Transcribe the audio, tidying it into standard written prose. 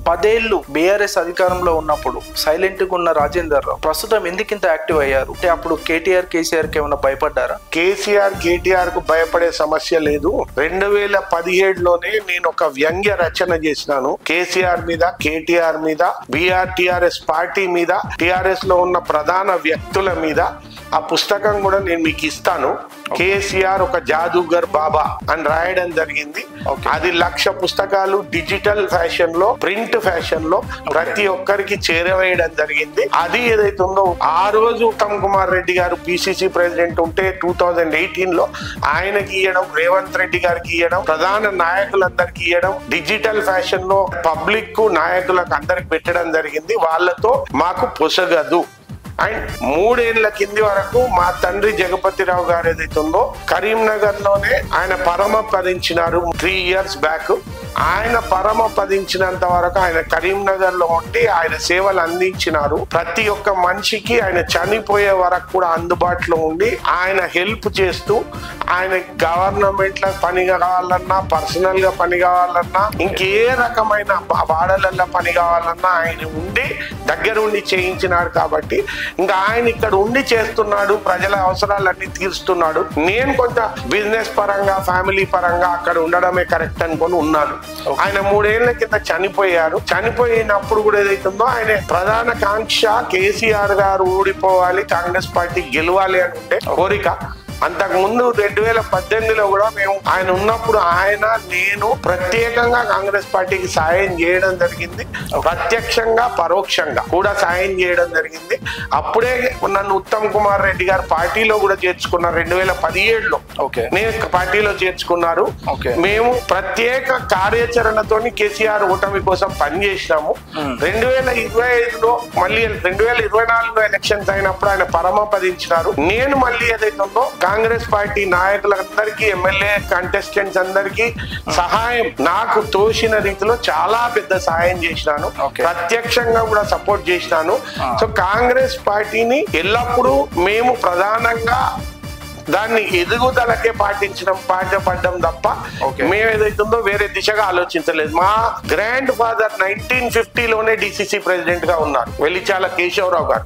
10 ఏళ్లు బీఆర్ఎస్ అధికారంలో ఉన్నప్పుడు సైలెంట్ గా ఉన్న రాజేందర్ రావు ప్రస్తుతం ఎందుకింత యాక్టివ్ అయ్యారు? అంటే అప్పుడు కేటీఆర్ కేసీఆర్ కి ఏమైనా భయపడ్డారా? కేటీఆర్ కు భయపడే సమస్య లేదు. 2017లోనే నేను ఒక వ్యంగ్య రచన చేసినాను కేసీఆర్ మీద, కేటీఆర్ మీద, టీఆర్ఎస్ పార్టీ మీద, టీఆర్ఎస్ లో ఉన్న ప్రధాన వ్యక్తుల మీద. ఆ పుస్తకం కూడా నేను మీకు ఇస్తాను. కేసీఆర్ ఒక జాదూగర్ బాబా అని రాయడం జరిగింది. అది 1,00,000 పుస్తకాలు డిజిటల్ ఫ్యాషన్ లో, ప్రింట్ ఫ్యాషన్ లో ప్రతి ఒక్కరికి చేరవేయడం జరిగింది. అది ఏదైతే ఉందో ఆ రోజు ఉత్తమ్ కుమార్ రెడ్డి గారు పిసిసి ప్రెసిడెంట్ ఉంటే 2018లో ఆయనకి ఇవ్వడం, రేవంత్ రెడ్డి గారికి ఇవ్వడం, ప్రధాన నాయకులందరికి ఇవ్వడం, డిజిటల్ ఫ్యాషన్ లో పబ్లిక్ నాయకులకు అందరికి పెట్టడం జరిగింది. వాళ్ళతో మాకు పొసగదు. అండ్ 3 ఏళ్ల కింది వరకు మా తండ్రి జగపతిరావు గారు ఏదైతే ఉందో కరీంనగర్ లోనే ఆయన పరమపదించినారు. 3 years బ్యాక్ ఆయన పరమపదించినంత వరకు ఆయన కరీంనగర్ లో ఉండి ఆయన సేవలు అందించినారు. ప్రతి ఒక్క మనిషికి ఆయన చనిపోయే వరకు కూడా అందుబాటులో ఉండి ఆయన హెల్ప్ చేస్తూ, ఆయన గవర్నమెంట్ లో పని కావాలన్నా, పర్సనల్ గా పని కావాలన్నా, ఇంకే రకమైన వాడలల్లో పని కావాలన్నా ఆయన ఉండి దగ్గరుండి చేయించినాడు. కాబట్టి ఇంకా ఆయన ఇక్కడ ఉండి చేస్తున్నాడు, ప్రజల అవసరాలన్నీ తీరుస్తున్నాడు. నేను కొంత బిజినెస్ పరంగా, ఫ్యామిలీ పరంగా అక్కడ ఉండడమే కరెక్ట్ అనుకొని ఉన్నాను. ఆయన 3 ఏళ్ల కింద చనిపోయారు. చనిపోయినప్పుడు కూడా ఏదైతుందో ఆయన ప్రధాన కాంక్ష కేసీఆర్ గారు ఓడిపోవాలి, కాంగ్రెస్ పార్టీ గెలవాలి అని ఉంటే కోరిక. అంతకుముందు 2018లో కూడా మేము ఆయన ఉన్నప్పుడు నేను ప్రత్యేకంగా కాంగ్రెస్ పార్టీకి సాయం చేయడం జరిగింది. ప్రత్యక్షంగా పరోక్షంగా కూడా సాయం చేయడం జరిగింది. అప్పుడే నన్ను ఉత్తమ్ కుమార్ రెడ్డి గారు పార్టీలో కూడా చేర్చుకున్నారు. 2017లో నేను పార్టీలో చేర్చుకున్నారు. మేము ప్రత్యేక కార్యాచరణతోని కేసీఆర్ ఓటమి కోసం పనిచేసినాము. 2025లో మళ్ళీ 2024లో ఎలక్షన్స్ అయినప్పుడు ఆయన పరమపదించినారు. నేను మళ్ళీ ఏదైతే ఉందో కాంగ్రెస్ పార్టీ నాయకులందరికీ, ఎమ్మెల్యే కంటెస్టెంట్స్ అందరికీ సహాయం నాకు తోచిన రీతిలో చాలా పెద్ద సహాయం చేసినాను. ప్రత్యక్షంగా కూడా సపోర్ట్ చేసినాను. సో కాంగ్రెస్ పార్టీని ఎల్లప్పుడూ మేము ప్రధానంగా దాన్ని ఎదుగుదలకే పాటుపడ్డం తప్ప మేము ఏదైతుందో వేరే దిశగా ఆలోచించలేదు. మా గ్రాండ్ ఫాదర్ 1950లోనే డిసిసి ప్రెసిడెంట్ గా ఉన్నారు, వెలిచాల కేశవరావు గారు.